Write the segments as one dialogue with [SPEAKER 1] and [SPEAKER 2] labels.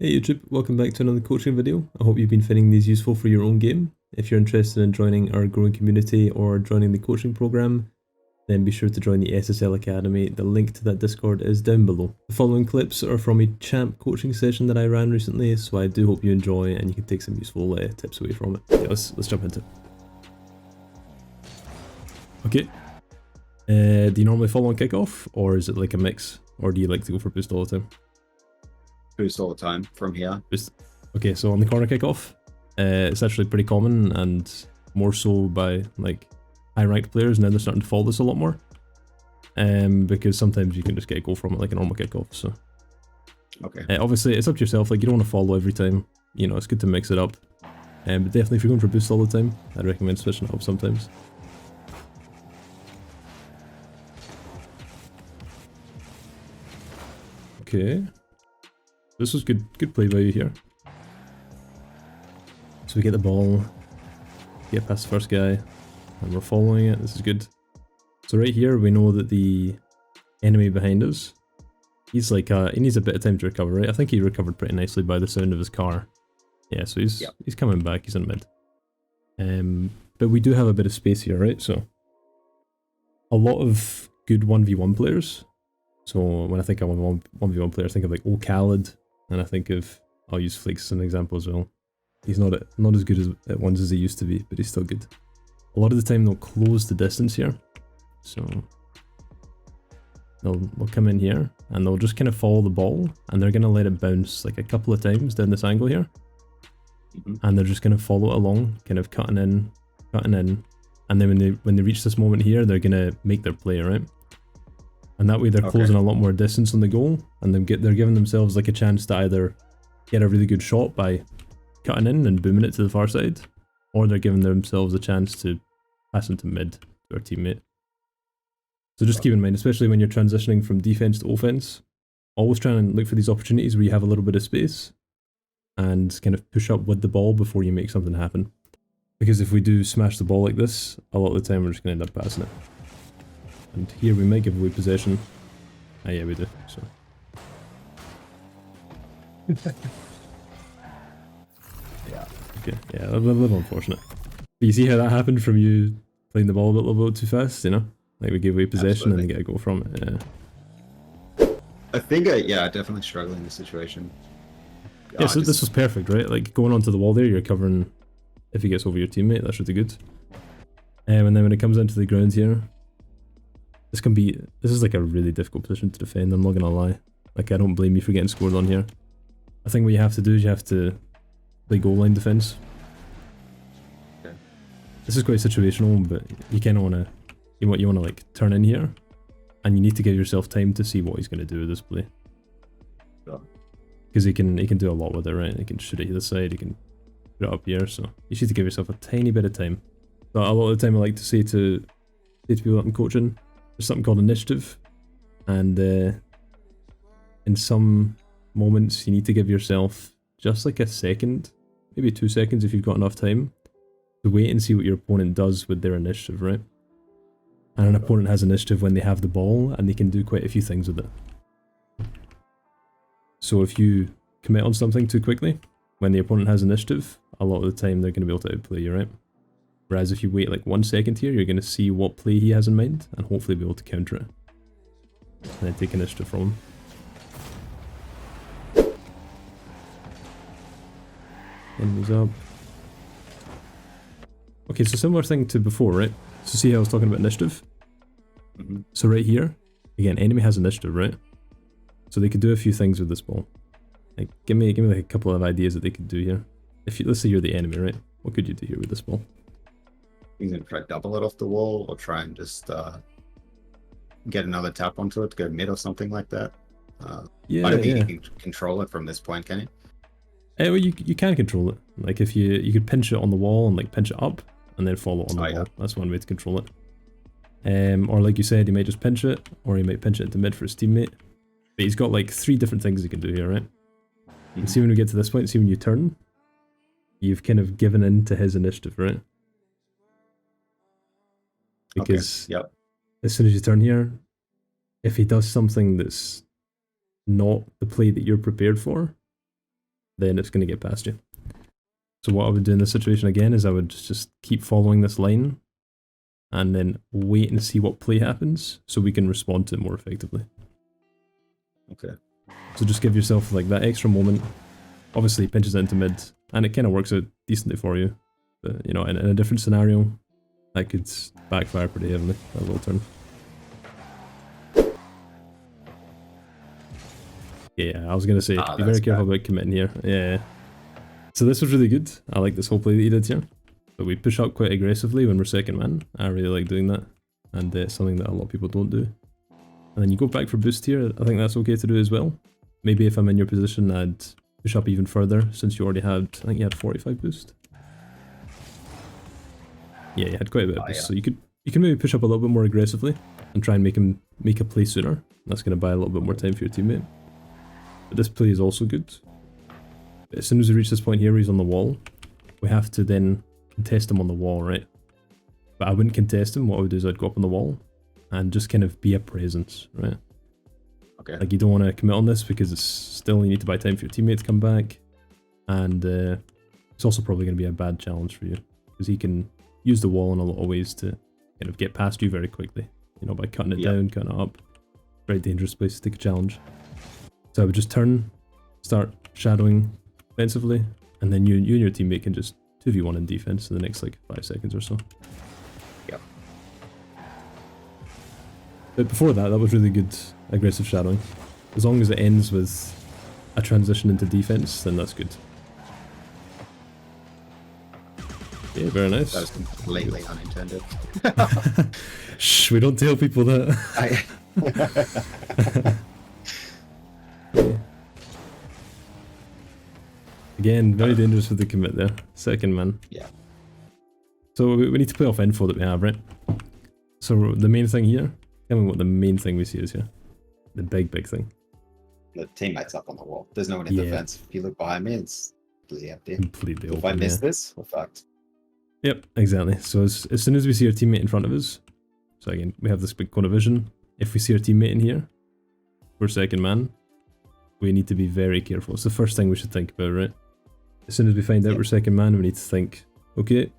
[SPEAKER 1] Hey YouTube, welcome back to another coaching video. I hope you've been finding these useful for your own game. If you're interested in joining our growing community or joining the coaching program, then be sure to join the SSL Academy. The link to that Discord is down below. The following clips are from a champ coaching session that I ran recently, so I do hope you enjoy and you can take some useful tips away from it. Yeah, let's jump into it. Okay. Do you normally follow on kickoff, or is it like a mix, or do you like to go for boost all the time?
[SPEAKER 2] Boost all the time from here.
[SPEAKER 1] Boost. Okay, so on the corner kickoff, it's actually pretty common, and more so by like high ranked players. Now they're starting to follow this a lot more, because sometimes you can just get a goal from it like a normal kickoff. So
[SPEAKER 2] okay,
[SPEAKER 1] obviously it's up to yourself. Like you don't want to follow every time. You know, it's good to mix it up. But definitely if you're going for boost all the time, I'd recommend switching it up sometimes. Okay. This was good play by you here. So we get the ball, get past the first guy, and we're following it. This is good. So right here, we know that the enemy behind us, he's like, he needs a bit of time to recover, right? I think he recovered pretty nicely by the sound of his car. Yeah, so he's coming back, he's in mid. But we do have a bit of space here, right? So a lot of good 1v1 players. So when I think of 1v1 player, I think of like Khaled, and I think of, I'll use Flakes as an example as well. He's not as good at ones as he used to be, but he's still good. A lot of the time they'll close the distance here. So they'll come in here and they'll just kind of follow the ball, and they're going to let it bounce like a couple of times down this angle here. And they're just going to follow it along, kind of cutting in. And then when they reach this moment here, they're going to make their play, right? And that way they're closing a lot more distance on the goal, and they're giving themselves like a chance to either get a really good shot by cutting in and booming it to the far side, or they're giving themselves a chance to pass into mid to our teammate. So just keep in mind, especially when you're transitioning from defense to offense, always try and look for these opportunities where you have a little bit of space and kind of push up with the ball before you make something happen. Because if we do smash the ball like this, a lot of the time we're just going to end up passing it. And here we might give away possession. Ah, yeah, we do. So.
[SPEAKER 2] Yeah.
[SPEAKER 1] Okay. Yeah, a little unfortunate. But you see how that happened from you playing the ball a little bit too fast, you know? Like we give away possession and they get a goal from it. Yeah.
[SPEAKER 2] I think I definitely struggle in this situation.
[SPEAKER 1] Yeah, so this was perfect, right? Like going onto the wall there, you're covering if he gets over your teammate, that's really good. And then when it comes into the ground here, this is like a really difficult position to defend, I'm not gonna lie. Like I don't blame you for getting scored on here. I think what you have to do is you have to play goal line defense.
[SPEAKER 2] Okay.
[SPEAKER 1] This is quite situational, but you kind of want to, you want to like turn in here, and you need to give yourself time to see what he's going to do with this play. Because he can do a lot with it, right? He can shoot it either side, he can put it up here, so you just need to give yourself a tiny bit of time. But a lot of the time I like to say to people that I'm coaching, there's something called initiative, and in some moments you need to give yourself just like a second, maybe 2 seconds if you've got enough time, to wait and see what your opponent does with their initiative, right? And an opponent has initiative when they have the ball, and they can do quite a few things with it. So if you commit on something too quickly, when the opponent has initiative, a lot of the time they're going to be able to outplay you, right? Whereas if you wait like 1 second here, you're going to see what play he has in mind, and hopefully be able to counter it. And then take initiative from him. Enemies up. Okay, so similar thing to before, right? So see how I was talking about initiative? So right here, again, enemy has initiative, right? So they could do a few things with this ball. Like, give me like a couple of ideas that they could do here. Let's say you're the enemy, right? What could you do here with this ball?
[SPEAKER 2] You can try double it off the wall, or try and just get another tap onto it to go mid or something like that. I don't think you can control it from this point, can you?
[SPEAKER 1] Well, you can control it. Like if you could pinch it on the wall and like pinch it up and then follow it on the wall. Yeah. That's one way to control it. Or like you said, he might just pinch it, or he might pinch it into mid for his teammate. But he's got like 3 different things he can do here, right? And see when we get to this point, see when you turn, you've kind of given in to his initiative, right? Because as soon as you turn here, if he does something that's not the play that you're prepared for, then it's going to get past you. So what I would do in this situation again is I would just keep following this line and then wait and see what play happens so we can respond to it more effectively.
[SPEAKER 2] Okay.
[SPEAKER 1] So just give yourself like that extra moment. Obviously it pinches it into mid and it kind of works out decently for you. But you know, in a different scenario, that could backfire pretty heavily, that little turn. Yeah, I was going to say, be very careful about committing here. Yeah. So this was really good. I like this whole play that you did here. So we push up quite aggressively when we're second man. I really like doing that. And it's something that a lot of people don't do. And then you go back for boost here. I think that's okay to do as well. Maybe if I'm in your position, I'd push up even further since you already had, I think you had 45 boost. Yeah, you had quite a bit of boost. Yeah. So you can maybe push up a little bit more aggressively and try and make a play sooner. That's going to buy a little bit more time for your teammate. But this play is also good. As soon as we reach this point here where he's on the wall, we have to then contest him on the wall, right? But I wouldn't contest him. What I would do is I'd go up on the wall and just kind of be a presence, right?
[SPEAKER 2] Okay.
[SPEAKER 1] Like you don't want to commit on this because it's still, you need to buy time for your teammate to come back. And it's also probably going to be a bad challenge for you because he can use the wall in a lot of ways to kind of get past you very quickly. You know, by cutting it down, cutting it up. Very dangerous place to take a challenge. So I would just turn, start shadowing defensively, and then you and your teammate can just 2v1 in defense in the next like 5 seconds or so.
[SPEAKER 2] Yep.
[SPEAKER 1] But before that was really good aggressive shadowing. As long as it ends with a transition into defense, then that's good. Yeah, very nice.
[SPEAKER 2] That was completely unintended.
[SPEAKER 1] Shh, we don't tell people that. Again, very dangerous with the commit there. Second man.
[SPEAKER 2] Yeah.
[SPEAKER 1] So we need to play off info that we have, right? So the main thing here, tell me what the main thing we see is here. The big thing.
[SPEAKER 2] The teammate's up on the wall. There's no one in defense. If you look behind me, it's completely empty.
[SPEAKER 1] Completely open.
[SPEAKER 2] If I miss this, we're fucked.
[SPEAKER 1] Yep, exactly. So as soon as we see our teammate in front of us, so again, we have this big cone of vision. If we see our teammate in here, we're second man. We need to be very careful. It's the first thing we should think about, right? As soon as we find out we're second man, we need to think, okay,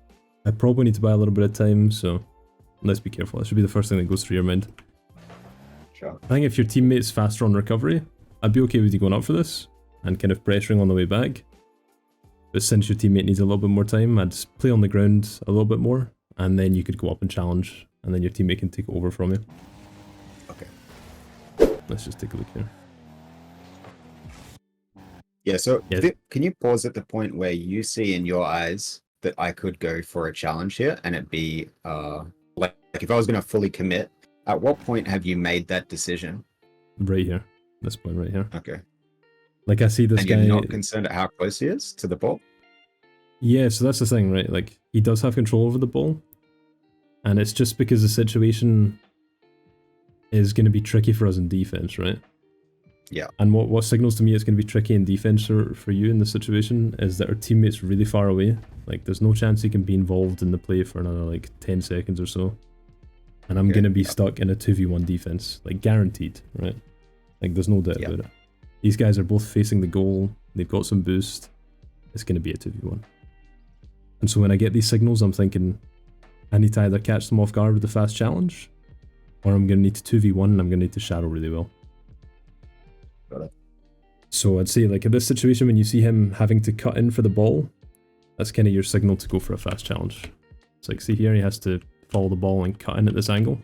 [SPEAKER 1] I probably need to buy a little bit of time, so let's be careful. That should be the first thing that goes through your mind.
[SPEAKER 2] Sure.
[SPEAKER 1] I think if your teammate's faster on recovery, I'd be okay with you going up for this and kind of pressuring on the way back. But since your teammate needs a little bit more time, I'd play on the ground a little bit more, and then you could go up and challenge, and then your teammate can take it over from you.
[SPEAKER 2] Okay.
[SPEAKER 1] Let's just take a look here.
[SPEAKER 2] Yeah, so can you pause at the point where you see in your eyes that I could go for a challenge here and it be like if I was going to fully commit, at what point have you made that decision?
[SPEAKER 1] Right here. This point right here.
[SPEAKER 2] Okay.
[SPEAKER 1] Like I see this guy...
[SPEAKER 2] And you're not concerned at how close he is to the ball?
[SPEAKER 1] Yeah, so that's the thing, right? Like he does have control over the ball, and it's just because the situation is going to be tricky for us in defense, right?
[SPEAKER 2] Yeah.
[SPEAKER 1] And what signals to me it's going to be tricky in defense for you in this situation is that our teammate's really far away. Like there's no chance he can be involved in the play for another like 10 seconds or so. And I'm going to be stuck in a 2v1 defense, like guaranteed, right? Like there's no doubt about it. These guys are both facing the goal. They've got some boost. It's going to be a 2v1. And so when I get these signals, I'm thinking I need to either catch them off guard with a fast challenge, or I'm going to need to 2v1 and I'm going to need to shadow really well.
[SPEAKER 2] Got it.
[SPEAKER 1] So I'd say like in this situation, when you see him having to cut in for the ball, that's kind of your signal to go for a fast challenge. It's like, see here, he has to follow the ball and cut in at this angle.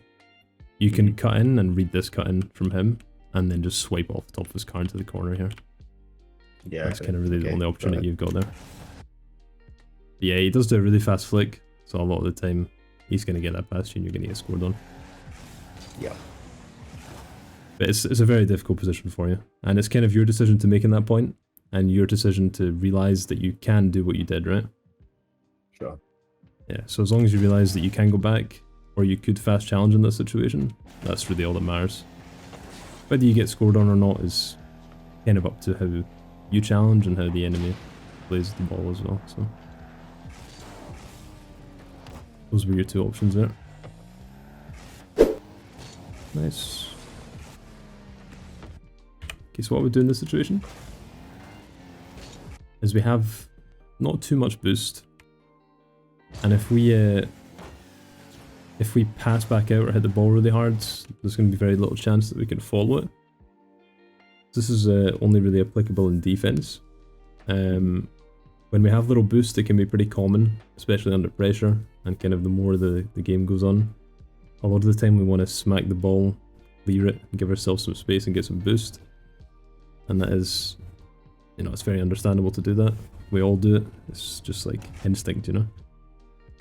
[SPEAKER 1] You can cut in and read this cut in from him, and then just swipe off the top of his car into the corner here.
[SPEAKER 2] Yeah,
[SPEAKER 1] that's kind of really the only opportunity you've got there. But yeah, he does do a really fast flick, so a lot of the time he's going to get that past you and you're going to get scored on.
[SPEAKER 2] Yeah.
[SPEAKER 1] But it's a very difficult position for you, and it's kind of your decision to make in that point, and your decision to realize that you can do what you did, right?
[SPEAKER 2] Sure.
[SPEAKER 1] Yeah, so as long as you realize that you can go back, or you could fast challenge in this situation, that's really all that matters. Whether you get scored on or not is kind of up to how you challenge and how the enemy plays the ball as well, so. Those were your two options there. Nice. Okay, so what would we do in this situation? is we have not too much boost, and if we pass back out or hit the ball really hard, there's going to be very little chance that we can follow it. This is only really applicable in defense. When we have little boost, it can be pretty common, especially under pressure, and kind of the more the game goes on. A lot of the time we want to smack the ball, clear it, and give ourselves some space and get some boost. And that is, you know, it's very understandable to do that. We all do it. It's just like instinct, you know?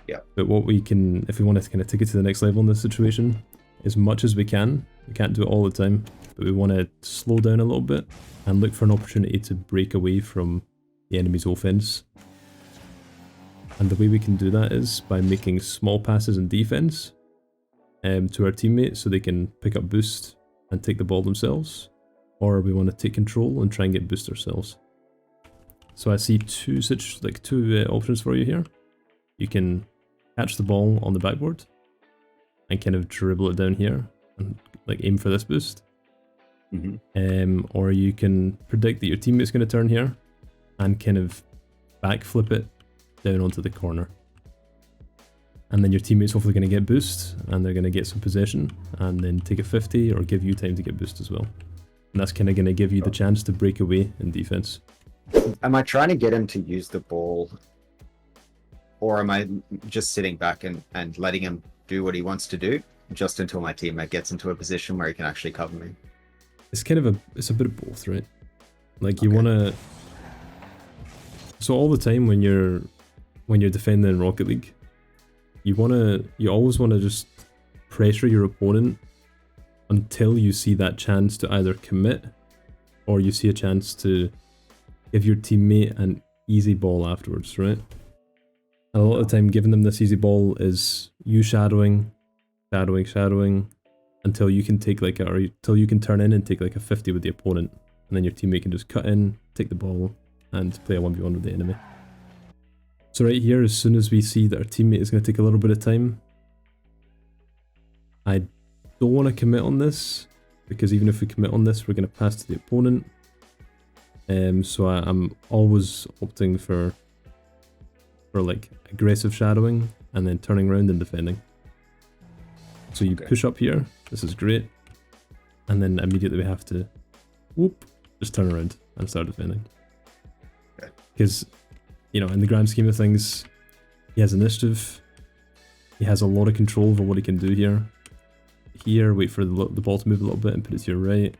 [SPEAKER 2] Yeah.
[SPEAKER 1] But what we can, if we want to kind of take it to the next level in this situation, as much as we can't do it all the time, but we want to slow down a little bit and look for an opportunity to break away from the enemy's offense. And the way we can do that is by making small passes in defense to our teammates so they can pick up boost and take the ball themselves, or we want to take control and try and get boost ourselves. So I see two options for you here. You can catch the ball on the backboard and kind of dribble it down here and like aim for this boost. Or you can predict that your teammate's going to turn here and kind of backflip it down onto the corner. And then your teammate's hopefully going to get boost and they're going to get some possession and then take a 50 or give you time to get boost as well. And that's kind of going to give you the chance to break away in defense.
[SPEAKER 2] Am I trying to get him to use the ball, or am I just sitting back and letting him do what he wants to do just until my teammate gets into a position where he can actually cover me?
[SPEAKER 1] It's kind of it's a bit of both, right? Like you want to, so all the time when you're defending in Rocket League, you always want to just pressure your opponent until you see that chance to either commit or you see a chance to give your teammate an easy ball afterwards, right? And a lot of the time giving them this easy ball is you shadowing until you can take like until you can turn in and take like a 50 with the opponent, and then your teammate can just cut in, take the ball, and play a 1v1 with the enemy. So right here, as soon as we see that our teammate is going to take a little bit of time, I don't want to commit on this, because even if we commit on this, we're going to pass to the opponent. So I'm always opting for like aggressive shadowing and then turning around and defending. So you push up here, this is great, and then immediately we have to just turn around and start defending. Because, you know, in the grand scheme of things, he has initiative, he has a lot of control over what he can do here. Here, wait for the ball to move a little bit and put it to your right.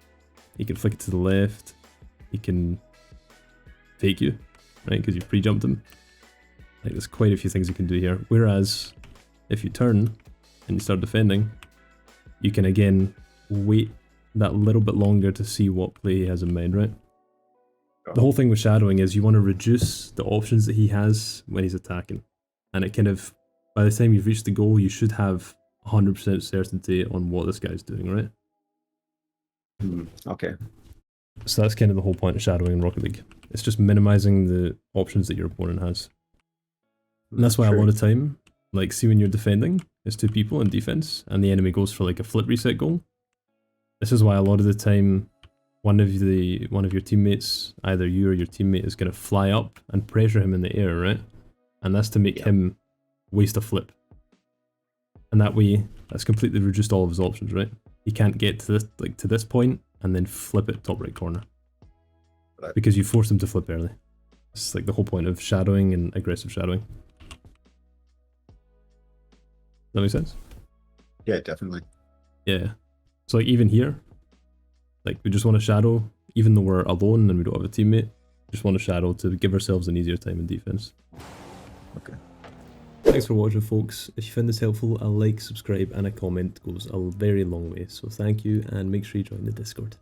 [SPEAKER 1] He can flick it to the left. He can fake you, right, because you've pre-jumped him. Like, there's quite a few things you can do here. Whereas, if you turn and you start defending, you can again wait that little bit longer to see what play he has in mind, right? The whole thing with shadowing is you want to reduce the options that he has when he's attacking. And it kind of, by the time you've reached the goal, you should have 100% certainty on what this guy's doing, right?
[SPEAKER 2] Okay.
[SPEAKER 1] So that's kind of the whole point of shadowing in Rocket League. It's just minimizing the options that your opponent has. And that's why a lot of time, like, see when you're defending, it's two people in defense, and the enemy goes for like a flip reset goal. This is why a lot of the time, one of your teammates, either you or your teammate, is going to fly up and pressure him in the air, right? And that's to make him waste a flip. And that way, that's completely reduced all of his options, right? He can't get to this point and then flip it top right corner, because you forced him to flip early. It's like the whole point of shadowing and aggressive shadowing. Does that make sense?
[SPEAKER 2] Yeah, definitely.
[SPEAKER 1] Yeah. So like even here, like we just want to shadow, even though we're alone and we don't have a teammate, just want to shadow to give ourselves an easier time in defense.
[SPEAKER 2] Okay.
[SPEAKER 1] Thanks for watching, folks. If you found this helpful, a like, subscribe, and a comment goes a very long way. So thank you, and make sure you join the Discord.